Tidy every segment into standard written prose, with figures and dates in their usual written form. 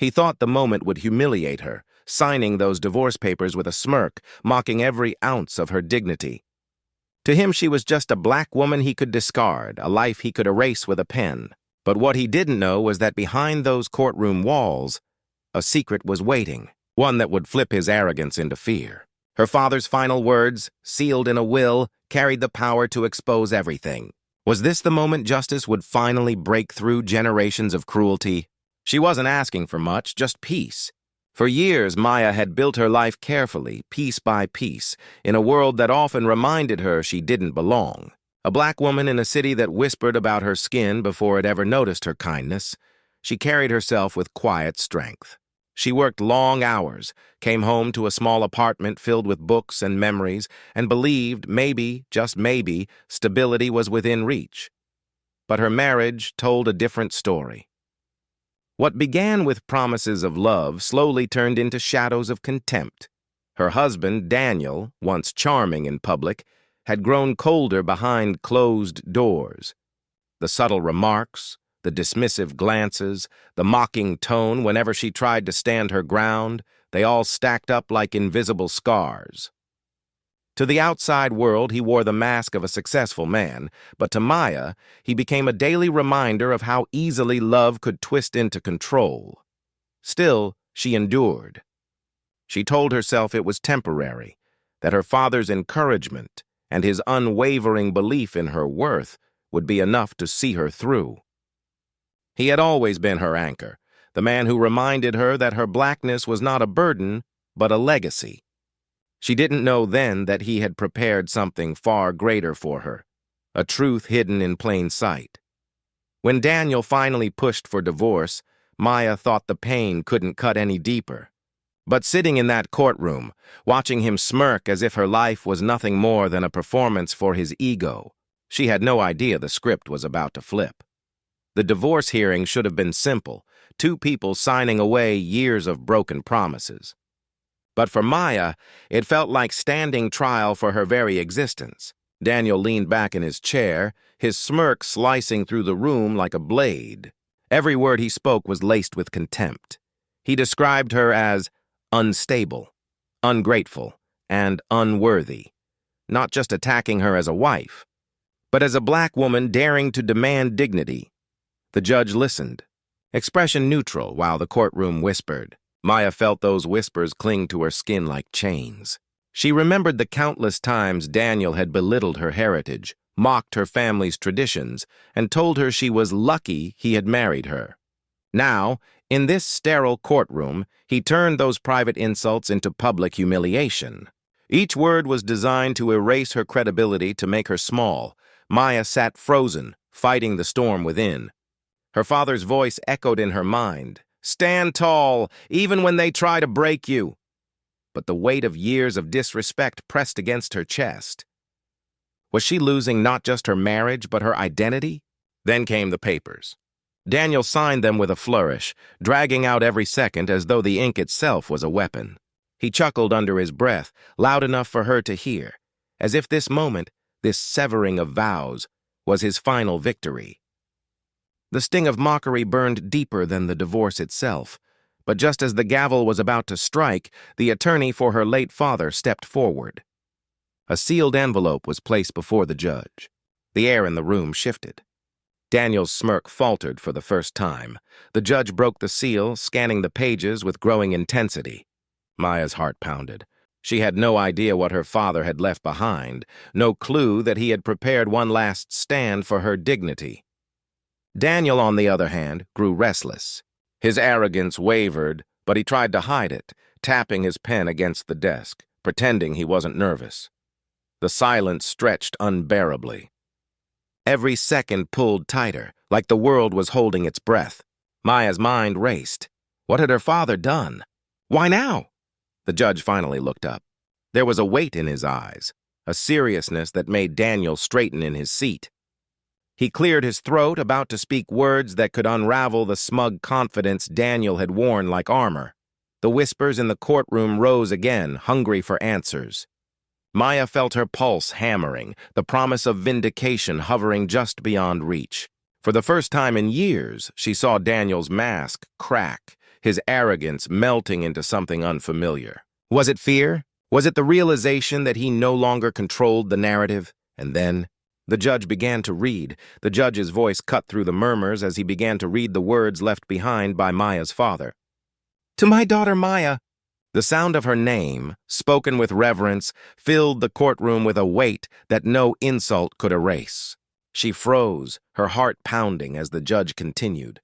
He thought the moment would humiliate her, signing those divorce papers with a smirk, mocking every ounce of her dignity. To him, she was just a black woman he could discard, a life he could erase with a pen. But what he didn't know was that behind those courtroom walls, a secret was waiting, one that would flip his arrogance into fear. Her father's final words, sealed in a will, carried the power to expose everything. Was this the moment justice would finally break through generations of cruelty? She wasn't asking for much, just peace. For years, Maya had built her life carefully, piece by piece, in a world that often reminded her she didn't belong. A black woman in a city that whispered about her skin before it ever noticed her kindness, she carried herself with quiet strength. She worked long hours, came home to a small apartment filled with books and memories, and believed maybe, just maybe, stability was within reach. But her marriage told a different story. What began with promises of love slowly turned into shadows of contempt. Her husband, Daniel, once charming in public, had grown colder behind closed doors. The subtle remarks, the dismissive glances, the mocking tone whenever she tried to stand her ground, they all stacked up like invisible scars. To the outside world, he wore the mask of a successful man, but to Maya, he became a daily reminder of how easily love could twist into control. Still, she endured. She told herself it was temporary, that her father's encouragement and his unwavering belief in her worth would be enough to see her through. He had always been her anchor, the man who reminded her that her blackness was not a burden, but a legacy. She didn't know then that he had prepared something far greater for her, a truth hidden in plain sight. When Daniel finally pushed for divorce, Maya thought the pain couldn't cut any deeper. But sitting in that courtroom, watching him smirk as if her life was nothing more than a performance for his ego, she had no idea the script was about to flip. The divorce hearing should have been simple, two people signing away years of broken promises. But for Maya, it felt like standing trial for her very existence. Daniel leaned back in his chair, his smirk slicing through the room like a blade. Every word he spoke was laced with contempt. He described her as unstable, ungrateful, and unworthy, not just attacking her as a wife, but as a black woman daring to demand dignity. The judge listened, expression neutral while the courtroom whispered. Maya felt those whispers cling to her skin like chains. She remembered the countless times Daniel had belittled her heritage, mocked her family's traditions, and told her she was lucky he had married her. Now, in this sterile courtroom, he turned those private insults into public humiliation. Each word was designed to erase her credibility, to make her small. Maya sat frozen, fighting the storm within. Her father's voice echoed in her mind. Stand tall, even when they try to break you. But the weight of years of disrespect pressed against her chest. Was she losing not just her marriage, but her identity? Then came the papers. Daniel signed them with a flourish, dragging out every second as though the ink itself was a weapon. He chuckled under his breath, loud enough for her to hear, as if this moment, this severing of vows, was his final victory. The sting of mockery burned deeper than the divorce itself, but just as the gavel was about to strike, the attorney for her late father stepped forward. A sealed envelope was placed before the judge. The air in the room shifted. Daniel's smirk faltered for the first time. The judge broke the seal, scanning the pages with growing intensity. Maya's heart pounded. She had no idea what her father had left behind, no clue that he had prepared one last stand for her dignity. Daniel, on the other hand, grew restless. His arrogance wavered, but he tried to hide it, tapping his pen against the desk, pretending he wasn't nervous. The silence stretched unbearably. Every second pulled tighter, like the world was holding its breath. Maya's mind raced. What had her father done? Why now? The judge finally looked up. There was a weight in his eyes, a seriousness that made Daniel straighten in his seat. He cleared his throat, about to speak words that could unravel the smug confidence Daniel had worn like armor. The whispers in the courtroom rose again, hungry for answers. Maya felt her pulse hammering, the promise of vindication hovering just beyond reach. For the first time in years, she saw Daniel's mask crack, his arrogance melting into something unfamiliar. Was it fear? Was it the realization that he no longer controlled the narrative? And then, the judge began to read. The judge's voice cut through the murmurs as he began to read the words left behind by Maya's father. "To my daughter Maya." The sound of her name, spoken with reverence, filled the courtroom with a weight that no insult could erase. She froze, her heart pounding as the judge continued.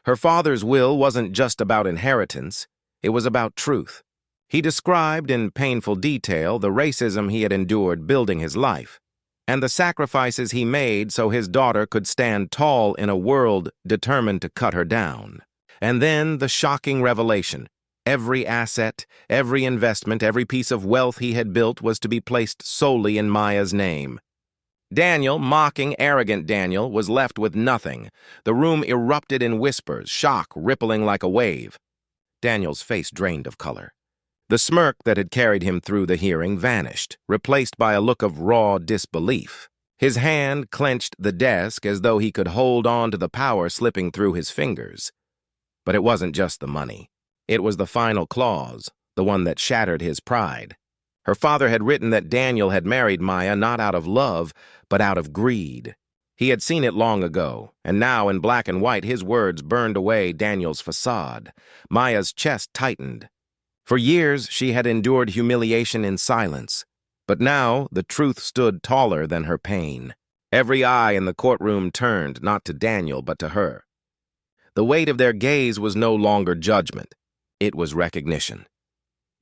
Her father's will wasn't just about inheritance, it was about truth. He described in painful detail the racism he had endured building his life, and the sacrifices he made so his daughter could stand tall in a world determined to cut her down. And then the shocking revelation. Every asset, every investment, every piece of wealth he had built was to be placed solely in Maya's name. Daniel, mocking, arrogant Daniel, was left with nothing. The room erupted in whispers, shock rippling like a wave. Daniel's face drained of color. The smirk that had carried him through the hearing vanished, replaced by a look of raw disbelief. His hand clenched the desk as though he could hold on to the power slipping through his fingers. But it wasn't just the money. It was the final clause, the one that shattered his pride. Her father had written that Daniel had married Maya not out of love, but out of greed. He had seen it long ago, and now in black and white his words burned away Daniel's facade. Maya's chest tightened. For years she had endured humiliation in silence, but now the truth stood taller than her pain. Every eye in the courtroom turned, not to Daniel, but to her. The weight of their gaze was no longer judgment. It was recognition.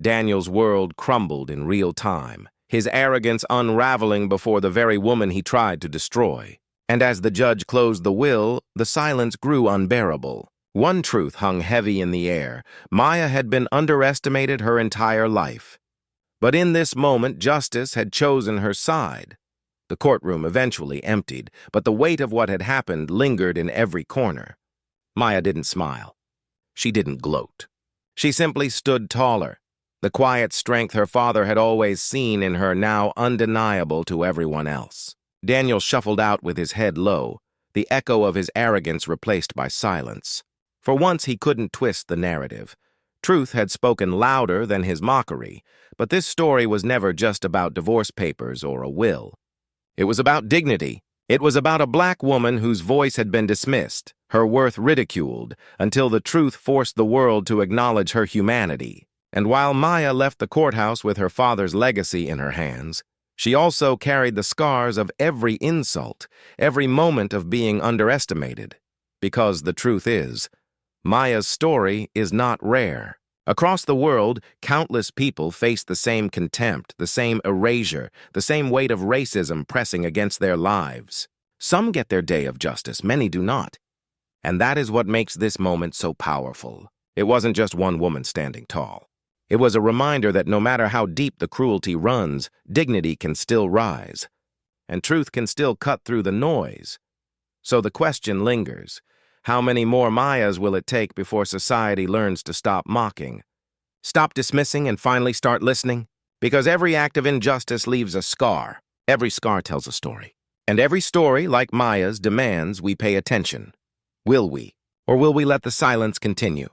Daniel's world crumbled in real time, his arrogance unraveling before the very woman he tried to destroy. And as the judge closed the will, the silence grew unbearable. One truth hung heavy in the air. Maya had been underestimated her entire life. But in this moment, justice had chosen her side. The courtroom eventually emptied, but the weight of what had happened lingered in every corner. Maya didn't smile. She didn't gloat. She simply stood taller, the quiet strength her father had always seen in her now undeniable to everyone else. Daniel shuffled out with his head low, the echo of his arrogance replaced by silence. For once he couldn't twist the narrative. Truth had spoken louder than his mockery, but this story was never just about divorce papers or a will. It was about dignity. It was about a black woman whose voice had been dismissed, her worth ridiculed, until the truth forced the world to acknowledge her humanity. And while Maya left the courthouse with her father's legacy in her hands, she also carried the scars of every insult, every moment of being underestimated. Because the truth is, Maya's story is not rare. Across the world, countless people face the same contempt, the same erasure, the same weight of racism pressing against their lives. Some get their day of justice, many do not. And that is what makes this moment so powerful. It wasn't just one woman standing tall. It was a reminder that no matter how deep the cruelty runs, dignity can still rise, and truth can still cut through the noise. So the question lingers. How many more Mayas will it take before society learns to stop mocking? Stop dismissing and finally start listening? Because every act of injustice leaves a scar. Every scar tells a story. And every story, like Maya's, demands we pay attention. Will we? Or will we let the silence continue?